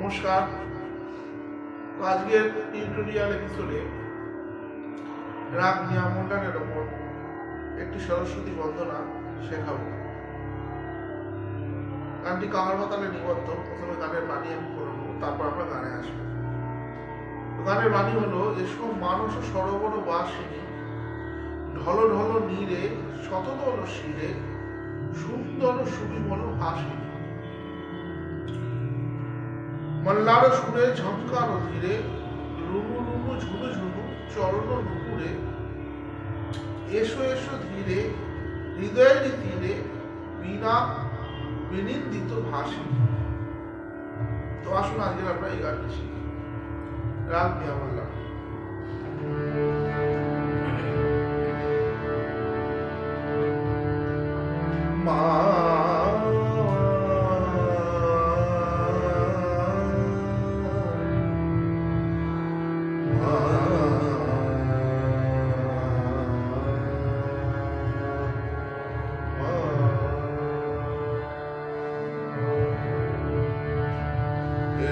নমস্কার। আজকের টিউটোরিয়াল এপিসোডে রাগ নিয়ামণ্ডলের ওপর একটি সরস্বতী বন্দনা শেখাবো। গানটি কামার মাতালে নিবদ্ধ। প্রথমে গানের বাণী আমি করে নেবো, তারপর আমরা গানে আসবো। গানের বাণী হলো, এসব মানস সরোবর বাসিনী, ঢল ঢল নীরে শতদল শিরে, সুন্দর সুবিমল হাসিনী। মল্লার সুরে ঝঙ্কার ধীরে, রুমু রুমু ঝুনু ঝুনু চরণ নুপুরে, এসো এসো ধীরে হৃদয়ের তীরে, বিনা বিনিন্দিত ভাসি। তো আসুন আজকে আমরা এই গানটি শিখি। রাগ নিয়ামল্লা। মা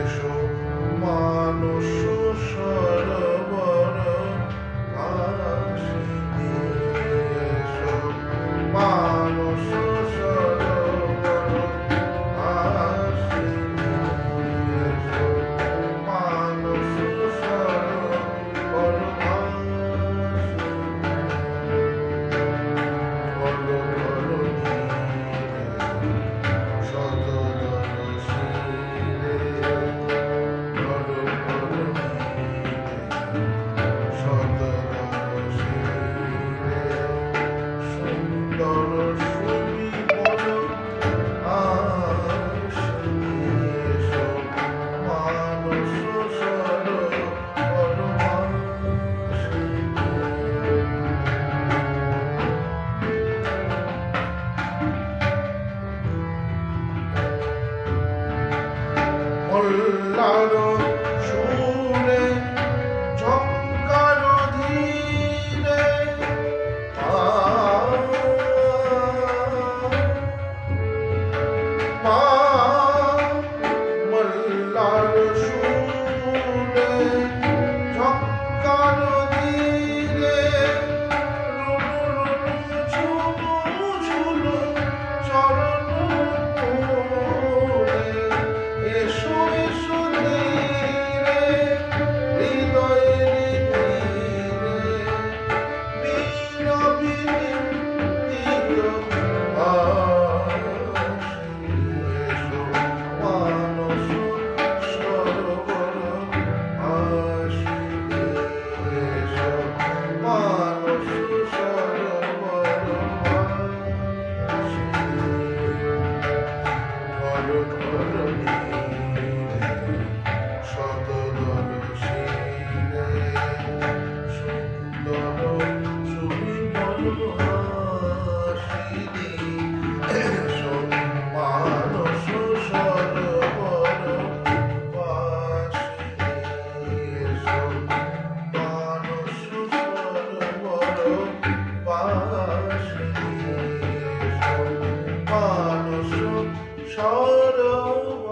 এসো মানস সরোবর বাসিনী, এসো মানস সরোবর বাসিনী, এসো মানস সরোবর মল্লার সুরে ঝঙ্কার ধীরে, মল্লার সুরে ঝঙ্কার ধীরে, ঝুনু ঝুনু চরণ নুপুরে, এসো এসো ধীরে হৃদয়ের তীরে, বিনা বিনিন্দিত ভাসি। এসো মানস সরোবর বাসিনী, এসো মানস সরোবর বাসিনী। শতদল শিরে, সুন্দর সুবিমল হাসিনী, এসো মানস সরোবর বাসিনী, এসো মানস সরোবর বাসিনী, এসো মানস সরোবর